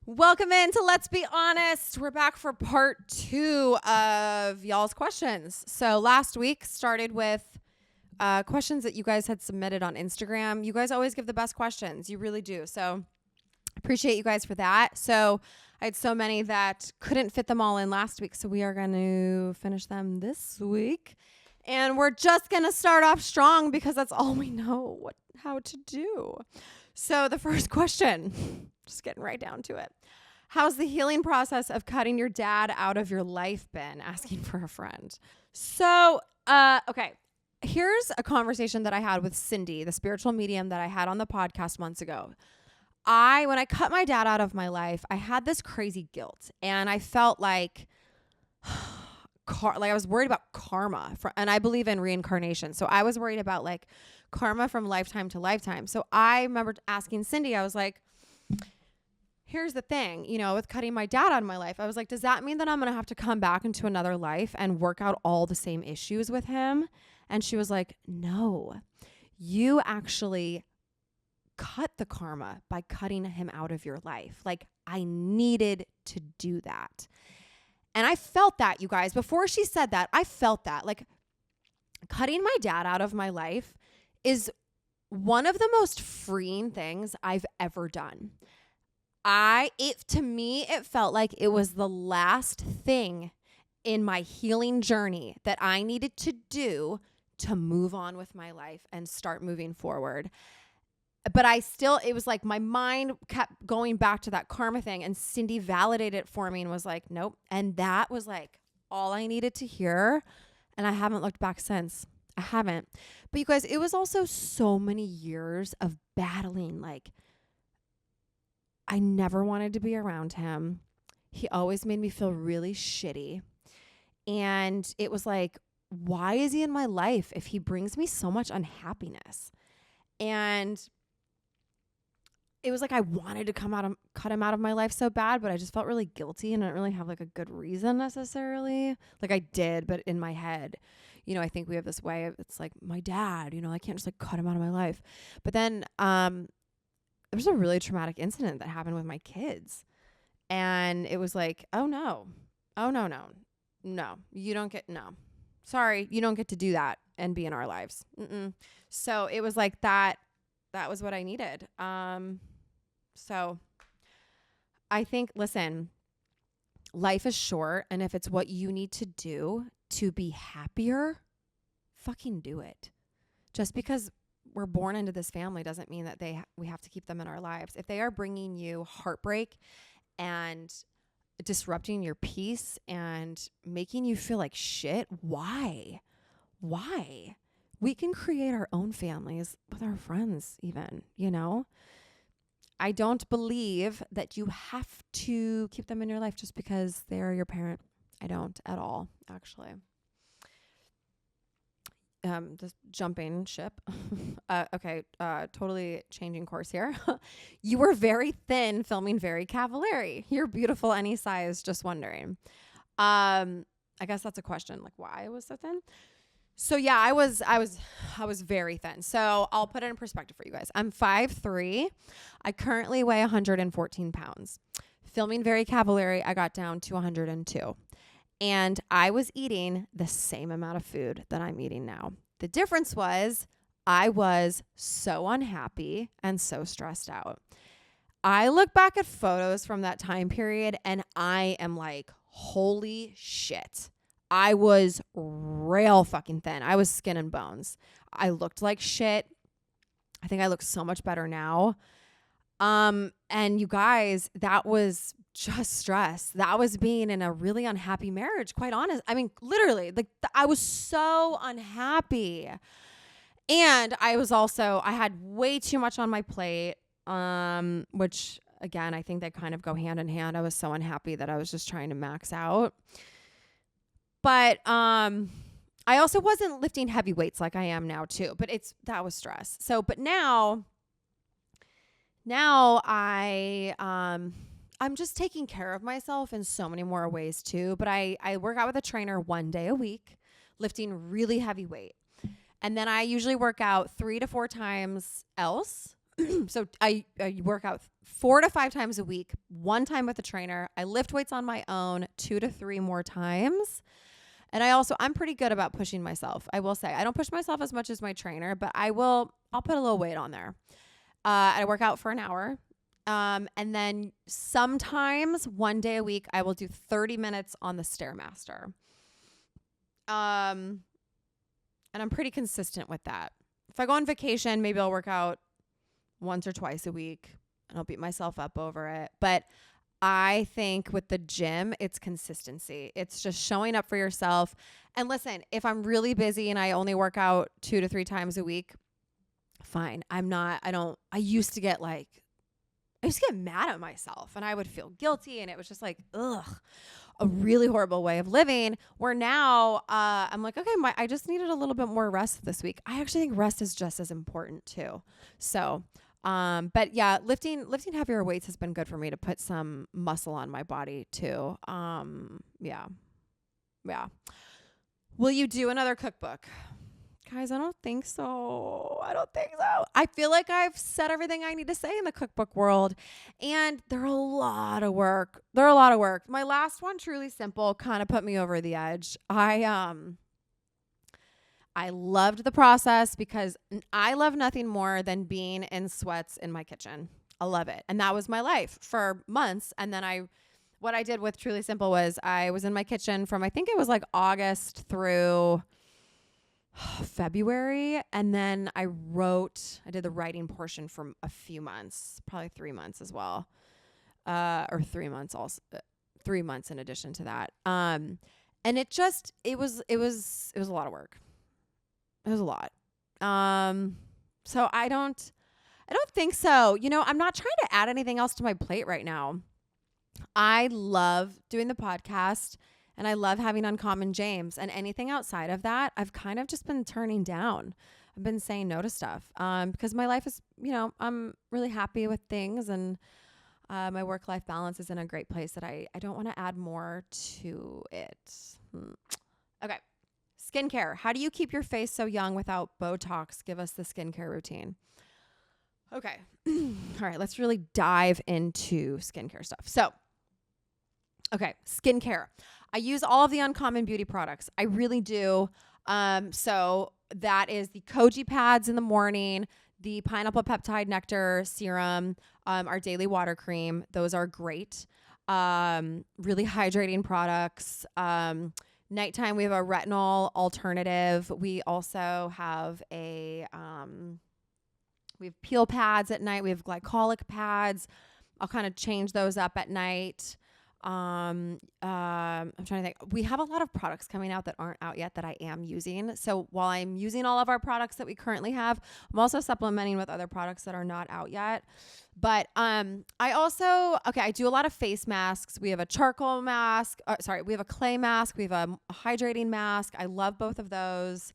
Welcome into Let's Be Honest. We're back for part 2 of y'all's questions. So last week started with questions that you guys had submitted on Instagram. You guys always give the best questions. You really do. So appreciate you guys for that. So I had so many that couldn't fit them all in last week. So we are going to finish them this week. And we're just going to start off strong because that's all we know how to do. So the first question, just getting right down to it. How's the healing process of cutting your dad out of your life been? Asking for a friend. So, okay. Here's a conversation that I had with Cindy, the spiritual medium that I had on the podcast months ago. When I cut my dad out of my life, I had this crazy guilt, and I felt like I was worried about karma, and I believe in reincarnation. So I was worried about like karma from lifetime to lifetime. So I remember asking Cindy, I was like, here's the thing, with cutting my dad out of my life, I was like, does that mean that I'm going to have to come back into another life and work out all the same issues with him? And she was like, no, you actually cut the karma by cutting him out of your life. Like, I needed to do that. And I felt that, you guys, before she said that, I felt that like cutting my dad out of my life is one of the most freeing things I've ever done. To me, it felt like it was the last thing in my healing journey that I needed to do to move on with my life and start moving forward. But it was like my mind kept going back to that karma thing, and Cindy validated it for me and was like, nope. And that was like all I needed to hear. And I haven't looked back since. I haven't. But you guys, it was also so many years of battling. Like, I never wanted to be around him. He always made me feel really shitty. And it was like, why is he in my life if he brings me so much unhappiness? And it was like I wanted to cut him out of my life so bad, but I just felt really guilty and I didn't really have like a good reason necessarily. Like I did, but in my head, I think we have this way of, it's like my dad, I can't just like cut him out of my life. But then there was a really traumatic incident that happened with my kids. And it was like, oh no, you don't get, sorry, you don't get to do that and be in our lives. So it was like that was what I needed. So I think, listen, life is short. And if it's what you need to do to be happier, fucking do it. Just because we're born into this family doesn't mean that we have to keep them in our lives. If they are bringing you heartbreak and disrupting your peace and making you feel like shit, why? We can create our own families with our friends even, I don't believe that you have to keep them in your life just because they're your parent. I don't at all, actually. Just jumping ship. Okay. Totally changing course here. You were very thin, filming very cavallari. You're beautiful any size. Just wondering. I guess that's a question. Like why I was so thin. So yeah, I was very thin. So I'll put it in perspective for you guys. I'm 5'3". I currently weigh 114 pounds. Filming very cavallari, I got down to 102. And I was eating the same amount of food that I'm eating now. The difference was I was so unhappy and so stressed out. I look back at photos from that time period and I am like, holy shit. I was real fucking thin. I was skin and bones. I looked like shit. I think I look so much better now. And you guys, that was just stress. That was being in a really unhappy marriage, quite honest. I mean, literally, like I was so unhappy. And I had way too much on my plate, which again, I think they kind of go hand in hand. I was so unhappy that I was just trying to max out. But I also wasn't lifting heavy weights like I am now too, but that was stress. So, but now I'm just taking care of myself in so many more ways too. But I work out with a trainer 1 day a week, lifting really heavy weight. And then I usually work out 3 to 4 times else. So I work out 4 to 5 times a week, 1 time with a trainer. I lift weights on my own 2 to 3 more times. And I'm pretty good about pushing myself. I will say I don't push myself as much as my trainer, but I'll put a little weight on there. I work out for an hour. And then sometimes 1 day a week, I will do 30 minutes on the Stairmaster. And I'm pretty consistent with that. If I go on vacation, maybe I'll work out once or twice a week and I'll beat myself up over it. But I think with the gym, it's consistency. It's just showing up for yourself. And listen, if I'm really busy and I only work out 2 to 3 times a week, fine. I used to get mad at myself and I would feel guilty. And it was just like, a really horrible way of living, where now I'm like, okay, I just needed a little bit more rest this week. I actually think rest is just as important too. So, but yeah, lifting heavier weights has been good for me to put some muscle on my body too. Yeah. Will you do another cookbook? Guys, I don't think so. I feel like I've said everything I need to say in the cookbook world, and they're a lot of work. My last one, Truly Simple, kind of put me over the edge. I loved the process because I love nothing more than being in sweats in my kitchen. I love it. And that was my life for months. And then what I did with Truly Simple was I was in my kitchen from, I think it was like August through February. And then I did the writing portion for a few months, probably 3 months as well. Or 3 months also, 3 months in addition to that. And it was a lot of work. It was a lot. So I don't think so. I'm not trying to add anything else to my plate right now. I love doing the podcast and I love having Uncommon James, and anything outside of that, I've kind of just been turning down. I've been saying no to stuff, because my life is, I'm really happy with things, and my work-life balance is in a great place that I don't want to add more to it. Okay. Skincare. How do you keep your face so young without Botox? Give us the skincare routine. Okay. All right. Let's really dive into skincare stuff. So, okay. Skincare. I use all of the Uncommon Beauty products. I really do. So that is the Koji pads in the morning, the pineapple peptide nectar serum, our daily water cream. Those are great. Really hydrating products. Nighttime, we have a retinol alternative. We also have we have peel pads at night. We have glycolic pads. I'll kind of change those up at night. I'm trying to think. We have a lot of products coming out that aren't out yet that I am using. So while I'm using all of our products that we currently have, I'm also supplementing with other products that are not out yet. But I do a lot of face masks. We have a charcoal mask. We have a clay mask. We have a hydrating mask. I love both of those.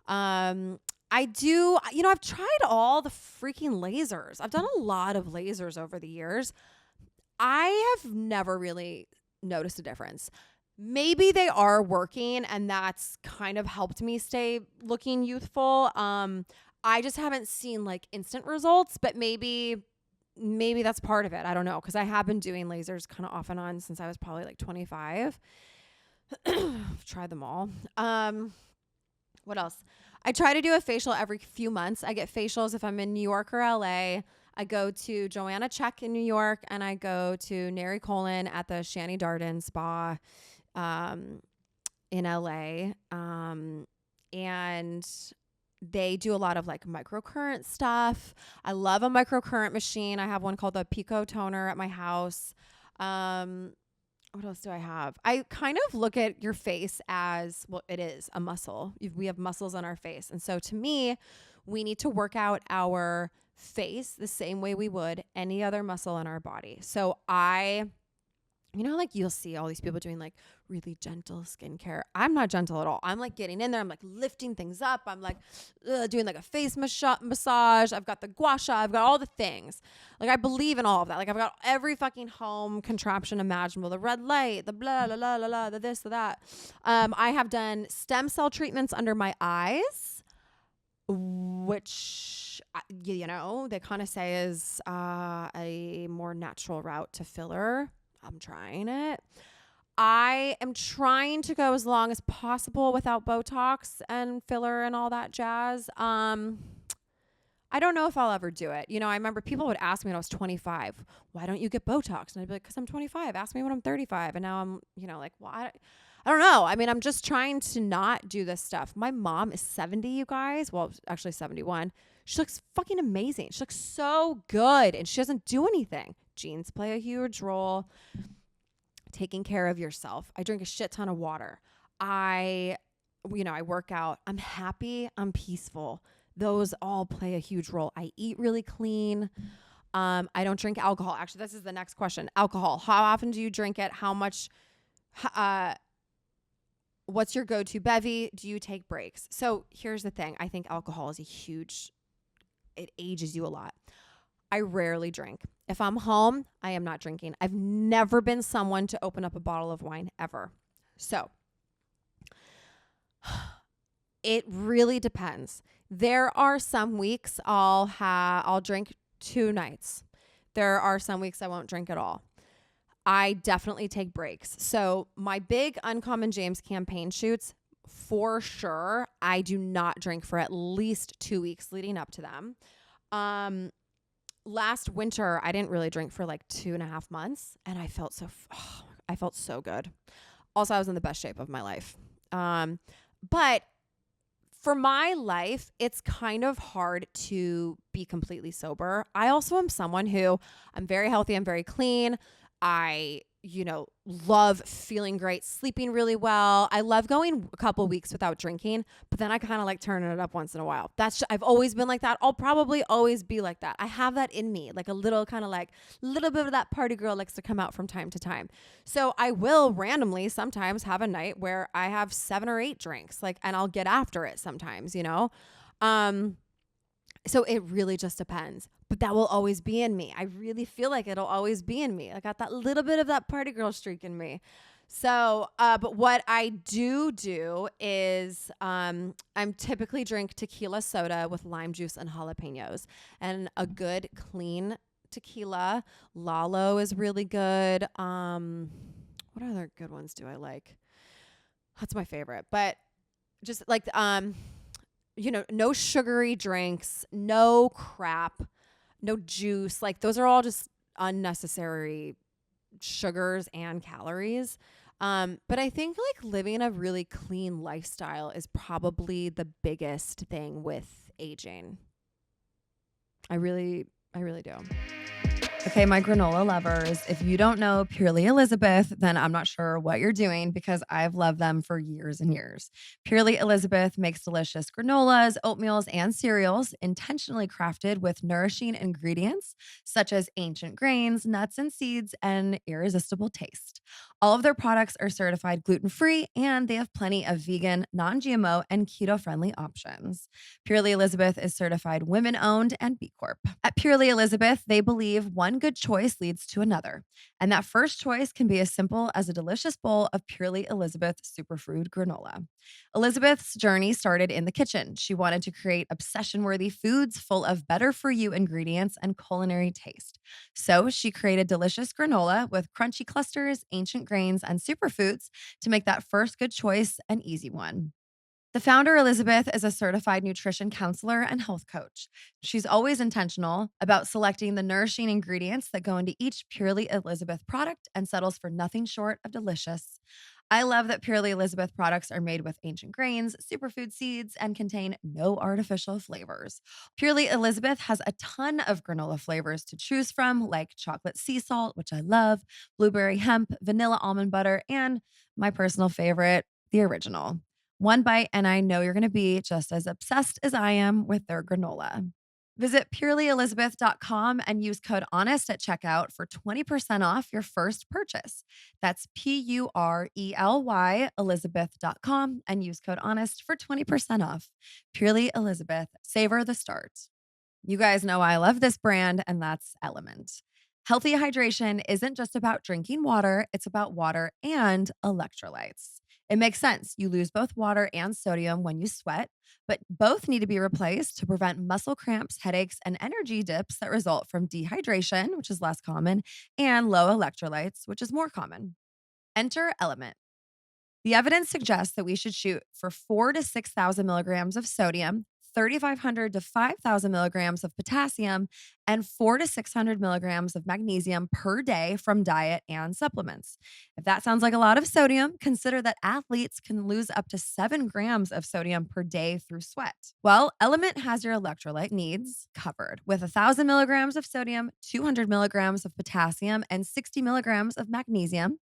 I've tried all the freaking lasers. I've done a lot of lasers over the years. I have never really noticed a difference. Maybe they are working and that's kind of helped me stay looking youthful. I just haven't seen instant results, but maybe that's part of it. I don't know. Cause I have been doing lasers kind of off and on since I was probably 25. I've tried them all. What else? I try to do a facial every few months. I get facials if I'm in New York or LA. I go to Joanna Check in New York, and I go to Neri Colin at the Shani Darden Spa in LA. And they do a lot of microcurrent stuff. I love a microcurrent machine. I have one called the Pico Toner at my house. What else do I have? I kind of look at your face as, well, it is a muscle. We have muscles on our face. And so to me, we need to work out our face the same way we would any other muscle in our body. So you'll see all these people doing really gentle skincare. I'm not gentle at all. I'm getting in there. I'm lifting things up. I'm doing a face massage. I've got the gua sha. I've got all the things. I believe in all of that. I've got every fucking home contraption imaginable. The red light, the blah, blah, blah, blah, blah, the this, the that. I have done stem cell treatments under my eyes, which they kind of say is a more natural route to filler. I'm trying it. I am trying to go as long as possible without Botox and filler and all that jazz. I don't know if I'll ever do it. I remember people would ask me when I was 25, why don't you get Botox? And I'd be like, because I'm 25. Ask me when I'm 35. And now I'm, like, well, I don't know. I mean, I'm just trying to not do this stuff. My mom is 70, you guys. Well, actually 71. She looks fucking amazing. She looks so good. And she doesn't do anything. Genes play a huge role. Taking care of yourself. I drink a shit ton of water. I work out. I'm happy. I'm peaceful. Those all play a huge role. I eat really clean. I don't drink alcohol. Actually, this is the next question. Alcohol. How often do you drink it? How much? What's your go-to bevy? Do you take breaks? So here's the thing. I think alcohol is it ages you a lot. I rarely drink. If I'm home, I am not drinking. I've never been someone to open up a bottle of wine ever. So it really depends. There are some weeks I'll drink 2 nights. There are some weeks I won't drink at all. I definitely take breaks. So my big Uncommon James campaign shoots, for sure, I do not drink for at least 2 weeks leading up to them. Last winter, I didn't really drink for like 2.5 months, and I felt so good. Also, I was in the best shape of my life. But for my life, it's kind of hard to be completely sober. I also am someone who I'm very healthy. I'm very clean. I, love feeling great, sleeping really well. I love going a couple weeks without drinking, but then I kind of like turning it up once in a while. I've always been like that. I'll probably always be like that. I have that in me, like a little bit of that party girl likes to come out from time to time. So I will randomly sometimes have a night where I have 7 or 8 drinks, and I'll get after it sometimes, So it really just depends, but that will always be in me. I really feel like it'll always be in me. I got that little bit of that party girl streak in me. So, but what I do is, I'm typically drink tequila soda with lime juice and jalapenos and a good clean tequila. Lalo is really good. What other good ones do I like? That's my favorite, but just like, no sugary drinks, no crap, no juice. Like those are all just unnecessary sugars and calories. But I think living a really clean lifestyle is probably the biggest thing with aging. I really do. Okay, my granola lovers, if you don't know Purely Elizabeth, then I'm not sure what you're doing because I've loved them for years and years. Purely Elizabeth makes delicious granolas, oatmeals, and cereals intentionally crafted with nourishing ingredients such as ancient grains, nuts, and seeds, and irresistible taste. All of their products are certified gluten-free, and they have plenty of vegan, non-GMO, and keto-friendly options. Purely Elizabeth is certified women-owned and B Corp. At Purely Elizabeth, they believe one good choice leads to another, and that first choice can be as simple as a delicious bowl of Purely Elizabeth superfood granola. Elizabeth's journey started in the kitchen. She wanted to create obsession-worthy foods full of better-for-you ingredients and culinary taste. So she created delicious granola with crunchy clusters, ancient grains, and superfoods to make that first good choice an easy one. The founder, Elizabeth, is a certified nutrition counselor and health coach. She's always intentional about selecting the nourishing ingredients that go into each Purely Elizabeth product and settles for nothing short of delicious. I love that Purely Elizabeth products are made with ancient grains, superfood seeds, and contain no artificial flavors. Purely Elizabeth has a ton of granola flavors to choose from, like chocolate sea salt, which I love, blueberry hemp, vanilla almond butter, and my personal favorite, the original. One bite, and I know you're going to be just as obsessed as I am with their granola. Visit purelyelizabeth.com and use code HONEST at checkout for 20% off your first purchase. That's PURELY Elizabeth.com and use code HONEST for 20% off. Purely Elizabeth, savor the start. You guys know I love this brand, and that's LMNT. Healthy hydration isn't just about drinking water, it's about water and electrolytes. It makes sense. You lose both water and sodium when you sweat, but both need to be replaced to prevent muscle cramps, headaches, and energy dips that result from dehydration, which is less common, and low electrolytes, which is more common. Enter Element. The evidence suggests that we should shoot for 4 to 6,000 milligrams of sodium, 3,500 to 5,000 milligrams of potassium, and 4 to 600 milligrams of magnesium per day from diet and supplements. If that sounds like a lot of sodium, consider that athletes can lose up to 7 grams of sodium per day through sweat. Well, Element has your electrolyte needs covered with 1,000 milligrams of sodium, 200 milligrams of potassium, and 60 milligrams of magnesium.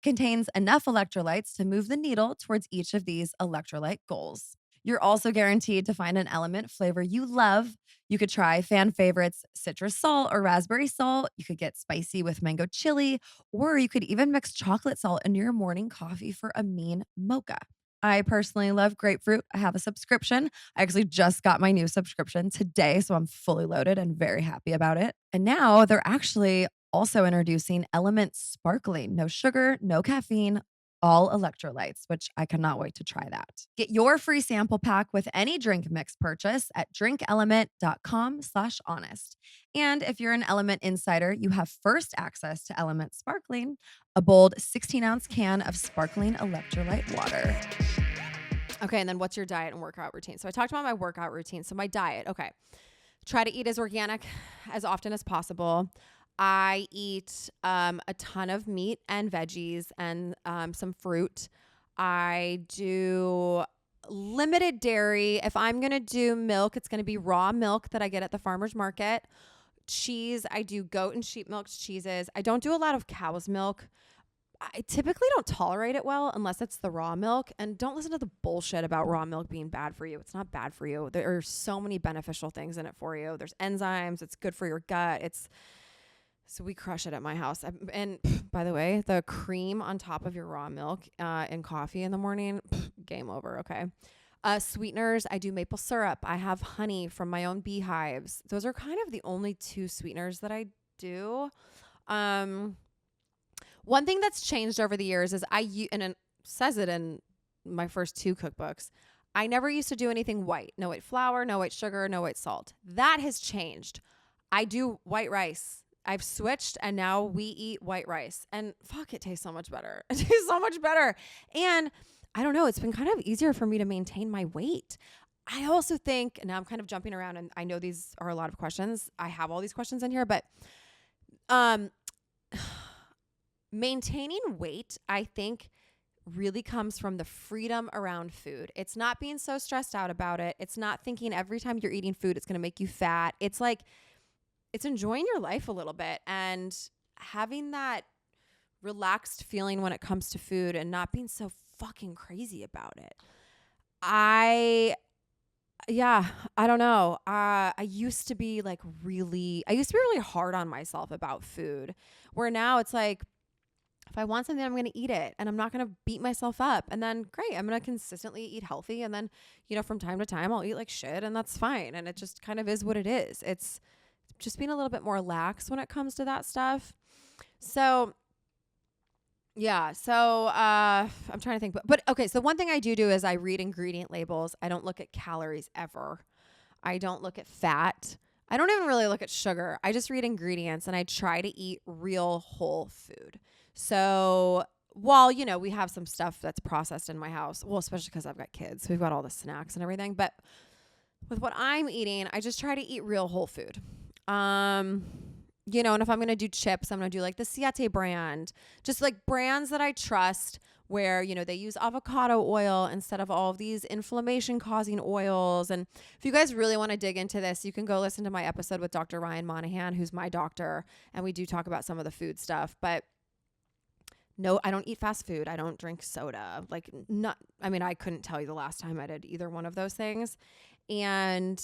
Contains enough electrolytes to move the needle towards each of these electrolyte goals. You're also guaranteed to find an element flavor you love. You could try fan favorites, citrus salt or raspberry salt. You could get spicy with mango chili, or you could even mix chocolate salt into your morning coffee for a mean mocha. I personally love grapefruit. I have a subscription. I actually just got my new subscription today, so I'm fully loaded and very happy about it. And now they're actually also introducing LMNT Sparkling. No sugar, no caffeine, all electrolytes, which I cannot wait to try that. Get your free sample pack with any drink mix purchase at drinkelement.com/honest. And if you're an LMNT insider, you have first access to LMNT Sparkling, a bold 16-ounce can of sparkling electrolyte water. Okay, and then what's your diet and workout routine? So I talked about my workout routine. So my diet, okay. Try to eat as organic as often as possible. I eat a ton of meat and veggies and some fruit. I do limited dairy. If I'm going to do milk, it's going to be raw milk that I get at the farmer's market. Cheese, I do goat and sheep milk cheeses. I don't do a lot of cow's milk. I typically don't tolerate it well unless it's the raw milk. And don't listen to the bullshit about raw milk being bad for you. It's not bad for you. There are so many beneficial things in it for you. There's enzymes. It's good for your gut. So we crush it at my house. And by the way, the cream on top of your raw milk in coffee in the morning, game over. Okay. Sweeteners, I do maple syrup. I have honey from my own beehives. Those are kind of the only two sweeteners that I do. One thing that's changed over the years is and it says it in my first two cookbooks, I never used to do anything white. No white flour, no white sugar, no white salt. That has changed. I do white rice. I've switched and now we eat white rice. And fuck, it tastes so much better. It tastes so much better. And I don't know, it's been kind of easier for me to maintain my weight. I also think, now I'm kind of jumping around and I know these are a lot of questions. I have all these questions in here, but maintaining weight, I think, really comes from the freedom around food. It's not being so stressed out about it. It's not thinking every time you're eating food, it's going to make you fat. It's like, it's enjoying your life a little bit and having that relaxed feeling when it comes to food and not being so fucking crazy about it. I don't know. I used to be really hard on myself about food, where now it's like, if I want something, I'm going to eat it and I'm not going to beat myself up. And then great, I'm going to consistently eat healthy. And then, from time to time I'll eat like shit and that's fine. And it just kind of is what it is. It's just being a little bit more lax when it comes to that stuff. So yeah. So, I'm trying to think, but okay. So one thing I do is I read ingredient labels. I don't look at calories ever. I don't look at fat. I don't even really look at sugar. I just read ingredients and I try to eat real whole food. So while, we have some stuff that's processed in my house, well, especially because I've got kids, so we've got all the snacks and everything. But with what I'm eating, I just try to eat real whole food. And if I'm going to do chips, I'm going to do like the Siete brand, just like brands that I trust where, they use avocado oil instead of all of these inflammation causing oils. And if you guys really want to dig into this, you can go listen to my episode with Dr. Ryan Monahan, who's my doctor. And we do talk about some of the food stuff, but no, I don't eat fast food. I don't drink soda. I couldn't tell you the last time I did either one of those things. And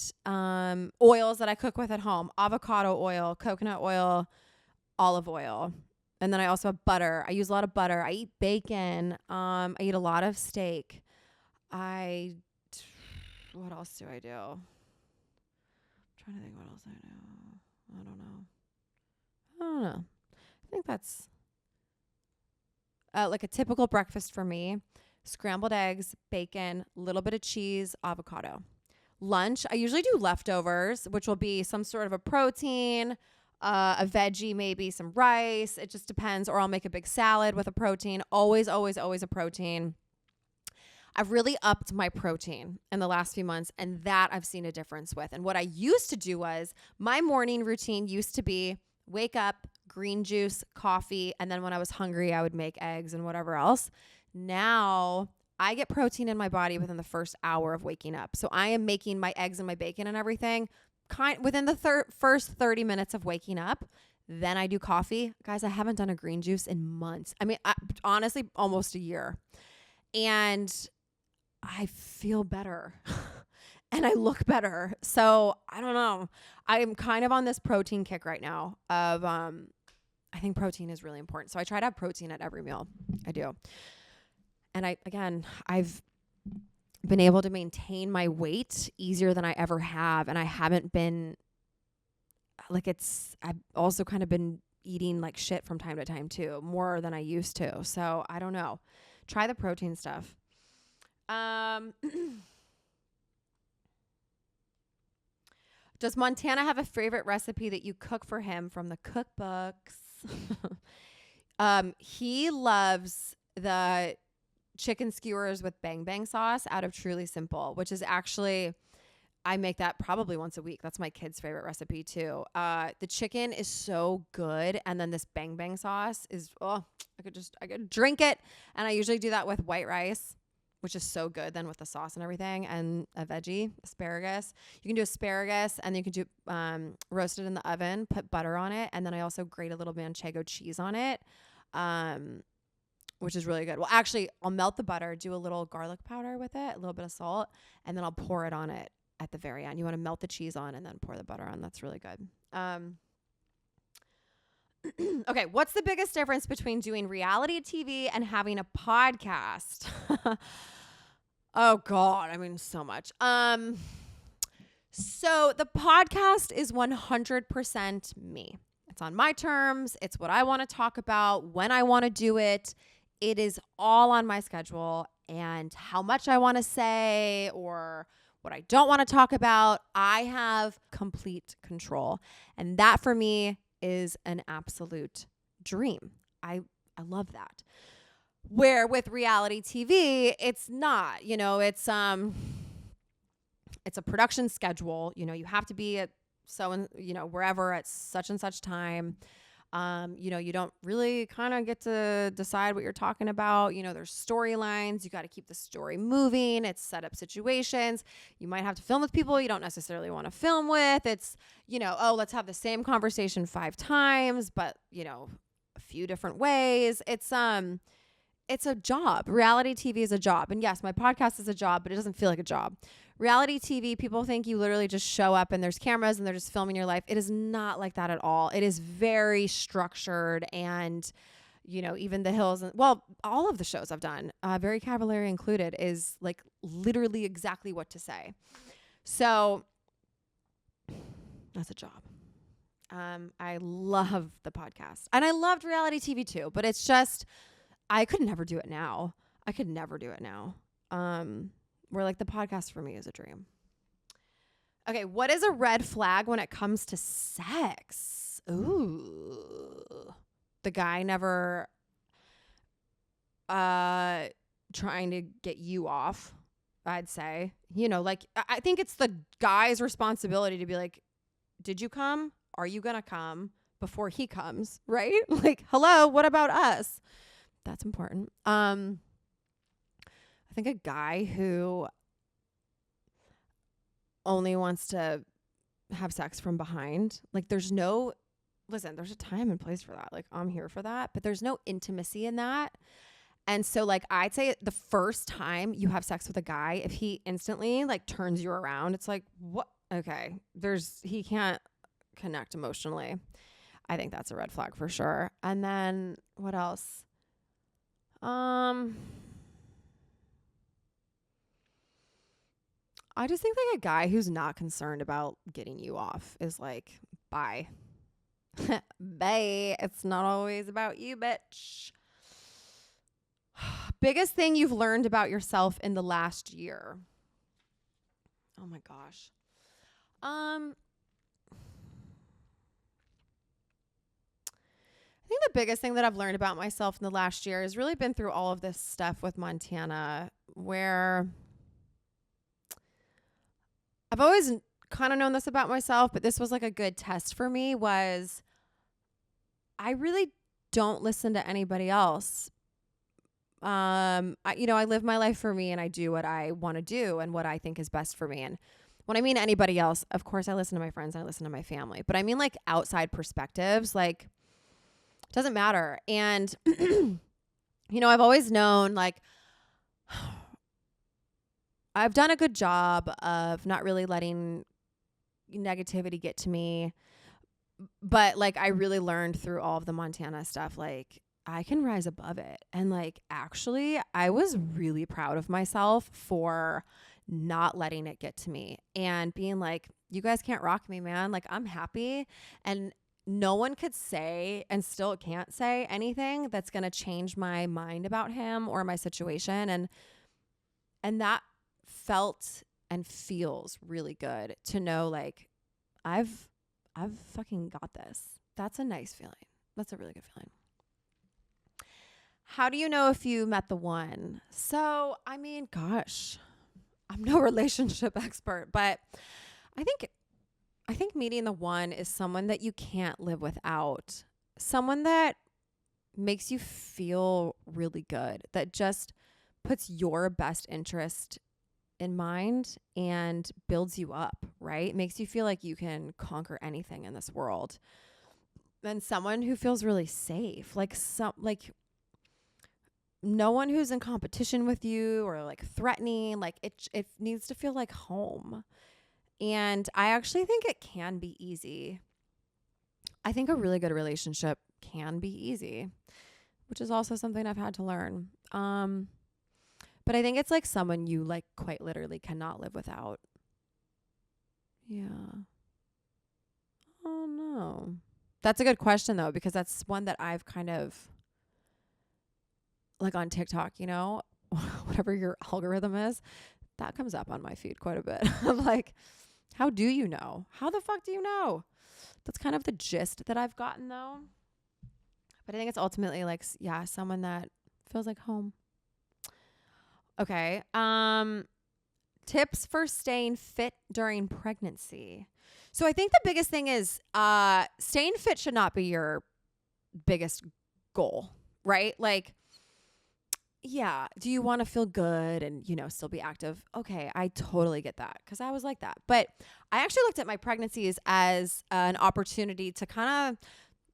oils that I cook with at home, avocado oil, coconut oil, olive oil. And then I also have butter. I use a lot of butter. I eat bacon. I eat a lot of steak. What else do I do? I'm trying to think what else I do. I don't know. I think that's like a typical breakfast for me. scrambled eggs, bacon, a little bit of cheese, avocado. Lunch, I usually do leftovers, which will be some sort of a protein, a veggie, maybe some rice. It just depends. Or I'll make a big salad with a protein. Always, always, always a protein. I've really upped my protein in the last few months, and that I've seen a difference with. And what I used to do was my morning routine used to be wake up, green juice, coffee, and then when I was hungry, I would make eggs and whatever else. Now I get protein in my body within the first hour of waking up. So I am making my eggs and my bacon and everything within the first 30 minutes of waking up. Then I do coffee. Guys, I haven't done a green juice in months. I mean, honestly, almost a year. And I feel better and I look better. So I don't know. I'm kind of on this protein kick right now of, I think protein is really important. So I try to have protein at every meal. I do. And I've been able to maintain my weight easier than I ever have. And I haven't been I've also kind of been eating like shit from time to time too, more than I used to. So I don't know. Try the protein stuff. Does Montana have a favorite recipe that you cook for him from the cookbooks? He loves the chicken skewers with bang bang sauce out of Truly Simple, which is actually, I make that probably once a week. That's my kid's favorite recipe too. The chicken is so good. And then this bang bang sauce is, I could drink it. And I usually do that with white rice, which is so good then with the sauce and everything, and a veggie, asparagus. You can do asparagus, and you can do roast it in the oven, put butter on it, and then I also grate a little manchego cheese on it, which is really good. Well, actually, I'll melt the butter, do a little garlic powder with it, a little bit of salt, and then I'll pour it on it at the very end. You want to melt the cheese on and then pour the butter on. That's really good. Okay, what's the biggest difference between doing reality TV and having a podcast? Oh God, I mean so much. So the podcast is 100% me. It's on my terms. It's what I want to talk about, when I want to do it. It is all on my schedule, and how much I want to say or what I don't want to talk about, I have complete control. And that for me is an absolute dream. I love that. Where with reality TV, it's not, it's a production schedule. You have to be at wherever at such and such time. You don't really kind of get to decide what you're talking about. There's storylines. You got to keep the story moving. It's set up situations. You might have to film with people you don't necessarily want to film with. It's, let's have the same conversation 5 times, but, a few different ways. It's a job. Reality TV is a job. And yes, my podcast is a job, but it doesn't feel like a job. Reality TV, people think you literally just show up and there's cameras and they're just filming your life. It is not like that at all. It is very structured, and, even The Hills, and all of the shows I've done, Very Cavallari included, is like literally exactly what to say. So that's a job. I love the podcast, and I loved reality TV too, but it's just, I could never do it now. Where like the podcast for me is a dream. Okay, what is a red flag when it comes to sex? Ooh. The guy never trying to get you off, I'd say. I think it's the guy's responsibility to be like, did you come? Are you going to come before he comes, right? Like, hello, what about us? That's important. I think a guy who only wants to have sex from behind, like there's a time and place for that. Like I'm here for that, but there's no intimacy in that. And so like I'd say the first time you have sex with a guy, if he instantly like turns you around, it's like, what? Okay. He can't connect emotionally. I think that's a red flag for sure. And then what else? I just think like a guy who's not concerned about getting you off is like, bye. Bye. It's not always about you, bitch. Biggest thing you've learned about yourself in the last year. Oh my gosh. I think the biggest thing that I've learned about myself in the last year has really been through all of this stuff with Montana, where I've always kind of known this about myself, but this was like a good test for me, was I really don't listen to anybody else. I live my life for me, and I do what I want to do and what I think is best for me. And when I mean anybody else, of course I listen to my friends, I listen to my family, but I mean like outside perspectives, like it doesn't matter. And I've always known, like, I've done a good job of not really letting negativity get to me. But like, I really learned through all of the Montana stuff, like, I can rise above it. And like, actually, I was really proud of myself for not letting it get to me and being like, you guys can't rock me, man. Like, I'm happy. And no one could say, and still can't say, anything that's going to change my mind about him or my situation. And that felt and feels really good to know, like, I've fucking got this. That's a nice feeling. That's a really good feeling. How do you know if you met the one? So, I mean, gosh, I'm no relationship expert, but I think meeting the one is someone that you can't live without. Someone that makes you feel really good, that just puts your best interest in mind and builds you up, right? Makes you feel like you can conquer anything in this world. And someone who feels really safe, like no one who's in competition with you or like threatening, like it needs to feel like home. And I actually think it can be easy. I think a really good relationship can be easy, which is also something I've had to learn. But I think it's like someone you like quite literally cannot live without. Yeah. Oh no. That's a good question though, because that's one that I've kind of like on TikTok, whatever your algorithm is, that comes up on my feed quite a bit. I'm like, how do you know? How the fuck do you know? That's kind of the gist that I've gotten though. But I think it's ultimately like, yeah, someone that feels like home. Okay. Tips for staying fit during pregnancy. So I think the biggest thing is staying fit should not be your biggest goal, right? Like, yeah, do you want to feel good and, still be active? Okay, I totally get that because I was like that. But I actually looked at my pregnancies as an opportunity to kind of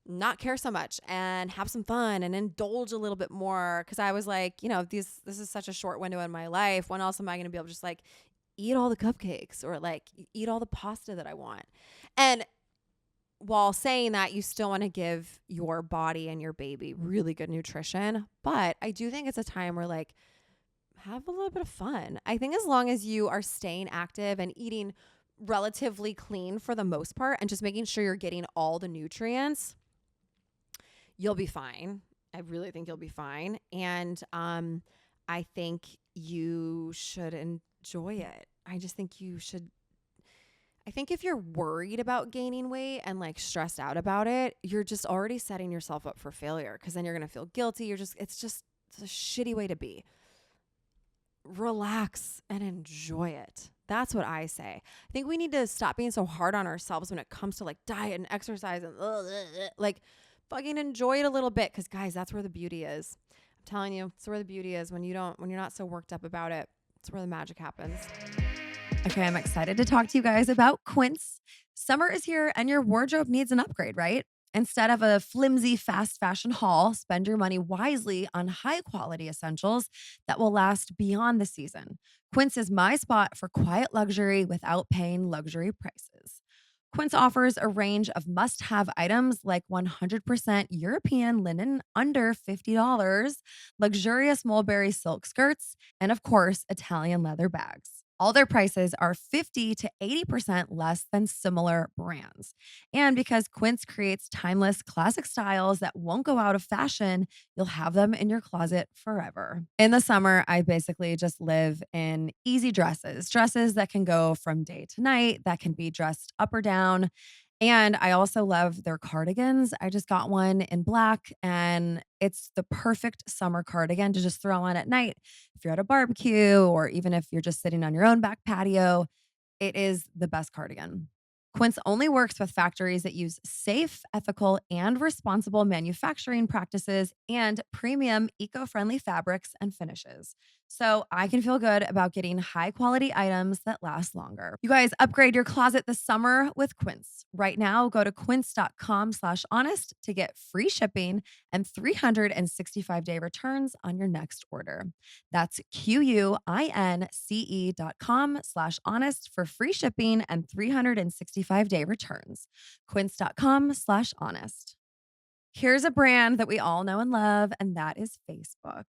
not care so much and have some fun and indulge a little bit more, because I was like, this is such a short window in my life. When else am I going to be able to just like eat all the cupcakes or like eat all the pasta that I want? And while saying that, you still want to give your body and your baby really good nutrition. But I do think it's a time where like have a little bit of fun. I think as long as you are staying active and eating relatively clean for the most part and just making sure you're getting all the nutrients, you'll be fine. I really think you'll be fine. And I think you should enjoy it. I just think you should. I think if you're worried about gaining weight and like stressed out about it, you're just already setting yourself up for failure, because then you're going to feel guilty. It's a shitty way to be. Relax and enjoy it. That's what I say. I think we need to stop being so hard on ourselves when it comes to like diet and exercise and like fucking enjoy it a little bit. Because guys, that's where the beauty is. I'm telling you, it's where the beauty is when you're not so worked up about it. It's where the magic happens. Okay, I'm excited to talk to you guys about Quince. Summer is here and your wardrobe needs an upgrade, right? Instead of a flimsy fast fashion haul, spend your money wisely on high quality essentials that will last beyond the season. Quince is my spot for quiet luxury without paying luxury prices. Quince offers a range of must-have items like 100% European linen under $50, luxurious mulberry silk skirts, and of course, Italian leather bags. All their prices are 50 to 80% less than similar brands. And because Quince creates timeless classic styles that won't go out of fashion, you'll have them in your closet forever. In the summer, I basically just live in easy dresses that can go from day to night, that can be dressed up or down. And I also love their cardigans. I just got one in black, and it's the perfect summer cardigan to just throw on at night if you're at a barbecue or even if you're just sitting on your own back patio. It is the best cardigan. Quince only works with factories that use safe, ethical, and responsible manufacturing practices and premium eco friendly fabrics and finishes. So I can feel good about getting high quality items that last longer. You guys upgrade your closet this summer with Quince. Right now, go to quince.com/honest to get free shipping and 365-day returns on your next order. That's QUINCE.com/honest for free shipping and 365-day returns. Quince.com/honest. Here's a brand that we all know and love, and that is Facebook.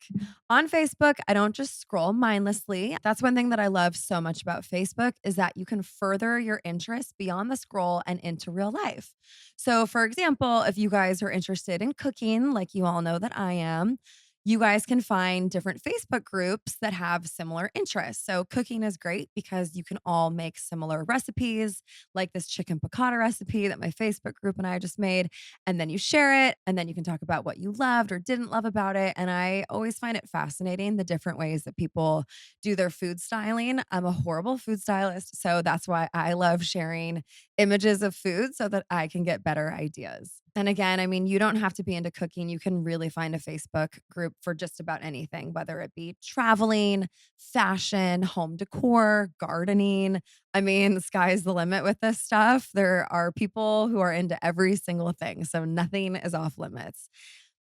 On Facebook, I don't just scroll mindlessly. That's one thing that I love so much about Facebook is that you can further your interests beyond the scroll and into real life. So, for example, if you guys are interested in cooking, like you all know that I am, you guys can find different Facebook groups that have similar interests. So, cooking is great because you can all make similar recipes, like this chicken piccata recipe that my Facebook group and I just made, and then you share it, and then you can talk about what you loved or didn't love about it. And I always find it fascinating the different ways that people do their food styling. I'm a horrible food stylist, so that's why I love sharing images of food so that I can get better ideas. And again, I mean, you don't have to be into cooking. You can really find a Facebook group for just about anything, whether it be traveling, fashion, home decor, gardening. I mean, the sky's the limit with this stuff. There are people who are into every single thing. So nothing is off limits.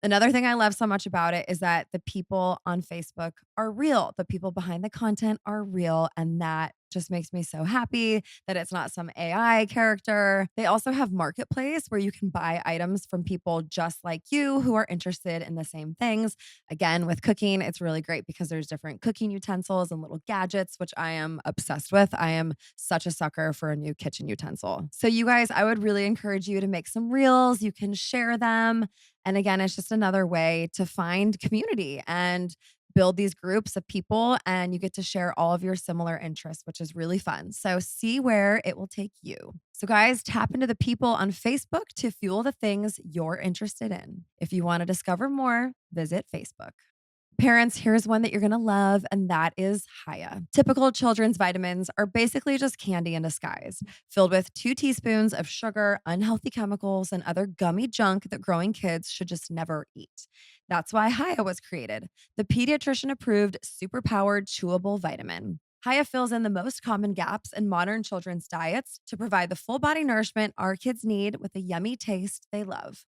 Another thing I love so much about it is that the people on Facebook are real. The people behind the content are real. And that just makes me so happy that it's not some AI character. They also have Marketplace where you can buy items from people just like you who are interested in the same things. Again, with cooking, it's really great because there's different cooking utensils and little gadgets, which I am obsessed with. I am such a sucker for a new kitchen utensil. So, you guys, I would really encourage you to make some reels. You can share them. And again, it's just another way to find community and build these groups of people, and you get to share all of your similar interests, which is really fun. So see where it will take you. So guys, tap into the people on Facebook to fuel the things you're interested in. If you want to discover more, visit Facebook. Parents, here's one that you're going to love, and that is Haya. Typical children's vitamins are basically just candy in disguise, filled with 2 teaspoons of sugar, unhealthy chemicals, and other gummy junk that growing kids should just never eat. That's why Haya was created, the pediatrician approved superpowered chewable vitamin. Haya fills in the most common gaps in modern children's diets to provide the full body nourishment our kids need with a yummy taste they love.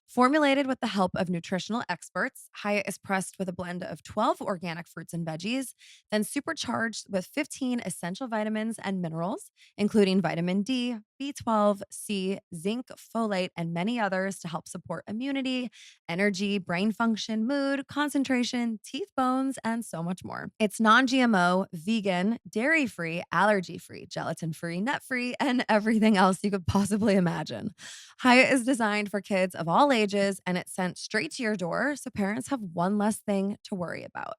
Formulated with the help of nutritional experts, Haya is pressed with a blend of 12 organic fruits and veggies, then supercharged with 15 essential vitamins and minerals, including vitamin D, B12, C, zinc, folate, and many others to help support immunity, energy, brain function, mood, concentration, teeth, bones, and so much more. It's non GMO, vegan, dairy free, allergy free, gelatin free, nut free, and everything else you could possibly imagine. Hyatt is designed for kids of all ages, and it's sent straight to your door so parents have one less thing to worry about.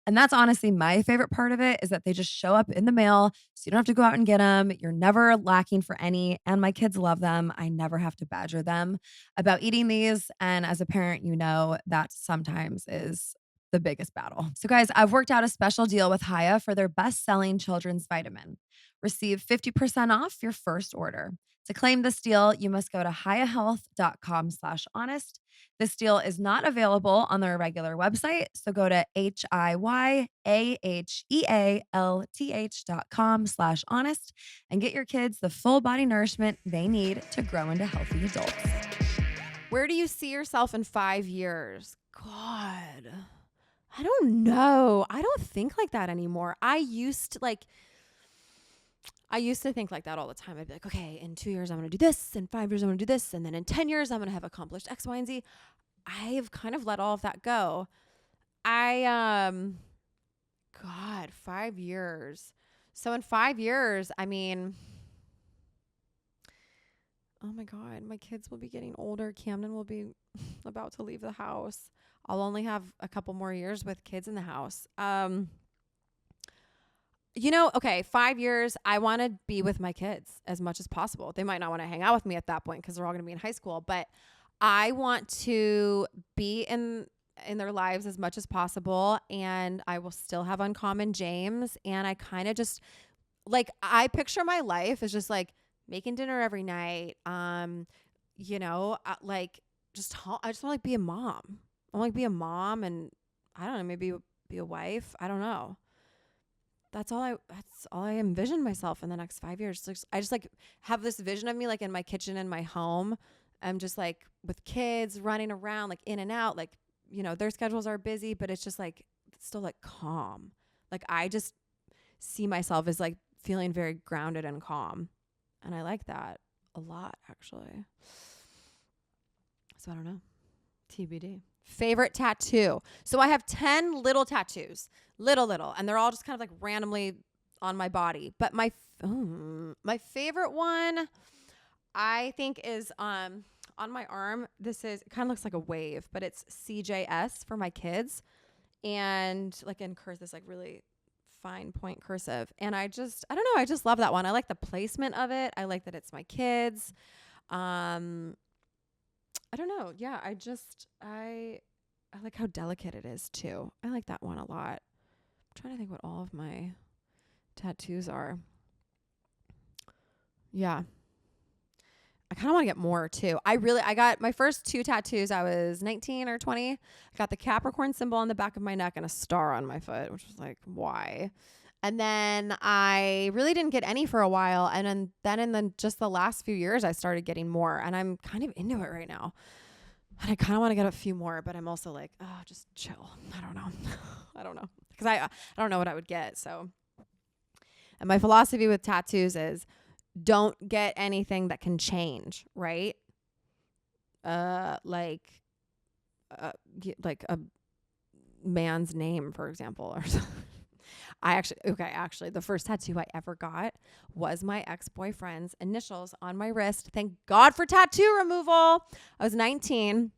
And that's honestly my favorite part of it is that they just show up in the mail so you don't have to go out and get them. You're never lacking for any, and my kids love them. I never have to badger them about eating these, and as a parent, you know that sometimes is the biggest battle. So guys, I've worked out a special deal with Haya for their best-selling children's vitamin. Receive 50% off your first order. To claim this deal, you must go to hiyahealth.com/honest. This deal is not available on their regular website, so go to hiyahealth.com/honest and get your kids the full body nourishment they need to grow into healthy adults. Where do you see yourself in 5 years? God, I don't know. I don't think like that anymore. I used to think like that all the time. I'd be like, okay, in 2 years, I'm going to do this. In 5 years, I'm going to do this. And then in 10 years, I'm going to have accomplished X, Y, and Z. I've kind of let all of that go. God, 5 years. So in 5 years, I mean, oh my God, my kids will be getting older. Camden will be about to leave the house. I'll only have a couple more years with kids in the house. Okay, 5 years, I want to be with my kids as much as possible. They might not want to hang out with me at that point because they're all going to be in high school, but I want to be in their lives as much as possible, and I will still have Uncommon James, and I kind of just like I picture my life as just like making dinner every night. Like I just want to like be a mom. I want to be a mom, and I don't know, maybe be a wife. I don't know. That's all I envision myself in the next 5 years. I just like have this vision of me like in my kitchen in my home. I'm just like with kids running around, like in and out, like, their schedules are busy, but it's just like, it's still like calm. Like I just see myself as like feeling very grounded and calm. And I like that a lot, actually. So I don't know. TBD. Favorite tattoo. So I have 10 little tattoos, little, and they're all just kind of like randomly on my body. But my favorite one, I think, is on my arm. It kind of looks like a wave, but it's CJS for my kids, and like in cursive, this like really fine point cursive. And I don't know, I just love that one. I like the placement of it. I like that it's my kids. I don't know. Yeah, I like how delicate it is too. I like that one a lot. I'm trying to think what all of my tattoos are. Yeah. I kind of want to get more too. I got my first 2 tattoos. I was 19 or 20. I got the Capricorn symbol on the back of my neck and a star on my foot, which was like, why? And then I really didn't get any for a while. And then in just the last few years, I started getting more, and I'm kind of into it right now. And I kind of want to get a few more, but I'm also like, oh, just chill. I don't know. I don't know. Because I don't know what I would get. So, and my philosophy with tattoos is don't get anything that can change, right? Like a man's name, for example, or something. Actually, the first tattoo I ever got was my ex-boyfriend's initials on my wrist. Thank God for tattoo removal. I was 19.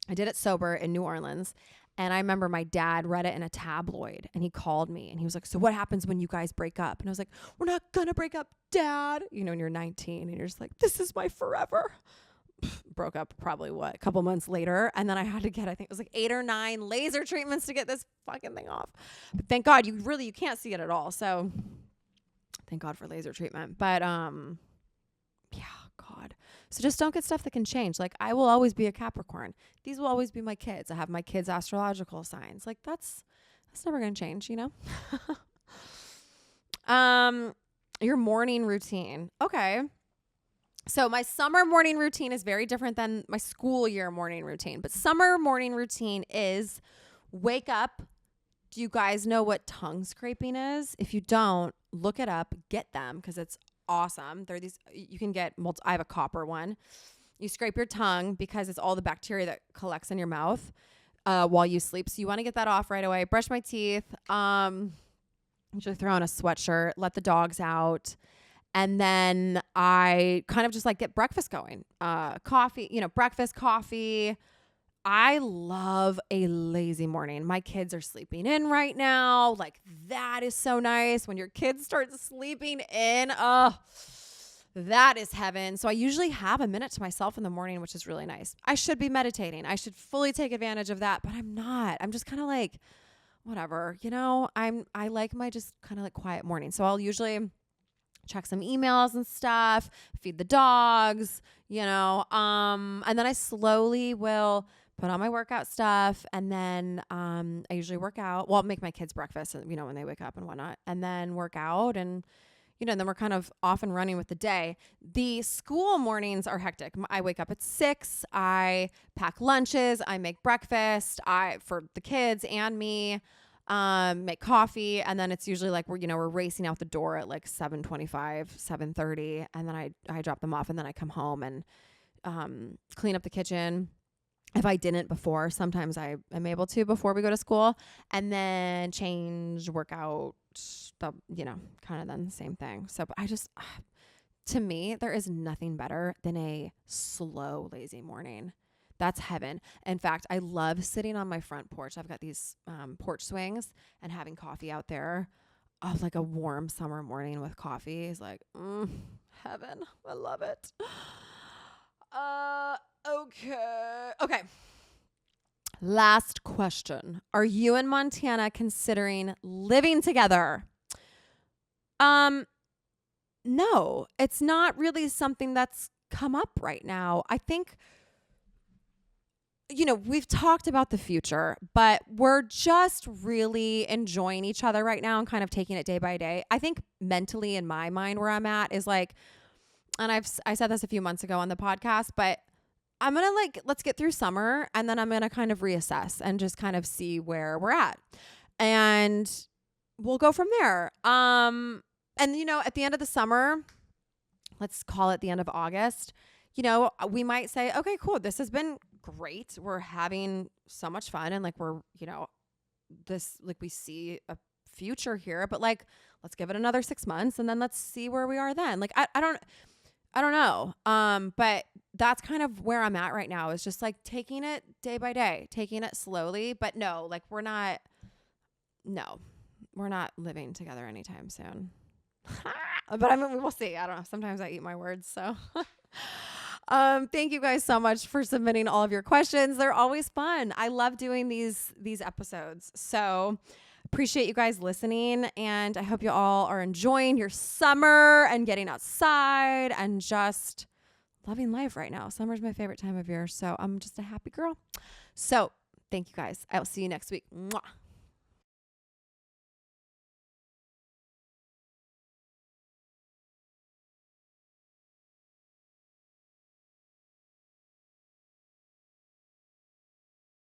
I did it sober in New Orleans. And I remember my dad read it in a tabloid, and he called me and he was like, so what happens when you guys break up? And I was like, we're not going to break up, Dad. When you're 19 and you're just like, this is my forever. Broke up probably a couple months later, and then I had to get, I think it was like 8 or 9 laser treatments to get this fucking thing off. But thank God you can't see it at all. So thank God for laser treatment. But yeah, God. So just don't get stuff that can change. Like I will always be a Capricorn. These will always be my kids. I have my kids' astrological signs. Like that's never gonna change, Your morning routine. Okay. So my summer morning routine is very different than my school year morning routine. But summer morning routine is wake up. Do you guys know what tongue scraping is? If you don't, look it up. Get them because it's awesome. They're these, you can get I have a copper one. You scrape your tongue because it's all the bacteria that collects in your mouth while you sleep. So you want to get that off right away. Brush my teeth. Usually throw on a sweatshirt. Let the dogs out. And then I kind of just like get breakfast going. Coffee, breakfast, coffee. I love a lazy morning. My kids are sleeping in right now. Like that is so nice. When your kids start sleeping in, that is heaven. So I usually have a minute to myself in the morning, which is really nice. I should be meditating. I should fully take advantage of that, but I'm not. I'm just kind of like, whatever, I like my just kind of like quiet morning. So I'll usually check some emails and stuff, feed the dogs, and then I slowly will put on my workout stuff. And then I usually work out. Well, I'll make my kids breakfast, when they wake up and whatnot, and then work out. And, then we're kind of off and running with the day. The school mornings are hectic. I wake up at 6. I pack lunches. I make breakfast for the kids and me. Make coffee, and then it's usually like we're racing out the door at like 7:25, 7:30, and then I drop them off, and then I come home and clean up the kitchen. If I didn't before, sometimes I am able to before we go to school, and then change, work out, the, kind of then the same thing. So, but I just, to me, there is nothing better than a slow, lazy morning. That's heaven. In fact, I love sitting on my front porch. I've got these porch swings and having coffee out there. Oh, like a warm summer morning with coffee is like, heaven. I love it. Okay. Last question. Are you and Montana considering living together? No, it's not really something that's come up right now. I think, we've talked about the future, but we're just really enjoying each other right now and kind of taking it day by day. I think mentally in my mind where I'm at is like, and I said this a few months ago on the podcast, but I'm going to let's get through summer and then I'm going to kind of reassess and just kind of see where we're at. And we'll go from there. And at the end of the summer, let's call it the end of August, we might say, okay, cool. This has been great. We're having so much fun. And we're, we see a future here, but let's give it another 6 months and then let's see where we are then. I don't know. But that's kind of where I'm at right now is just taking it day by day, taking it slowly, but no, we're not living together anytime soon. But I mean, we'll see. I don't know. Sometimes I eat my words. So, thank you guys so much for submitting all of your questions. They're always fun. I love doing these episodes. So appreciate you guys listening. And I hope you all are enjoying your summer and getting outside and just loving life right now. Summer's my favorite time of year. So I'm just a happy girl. So thank you guys. I'll see you next week. Mwah.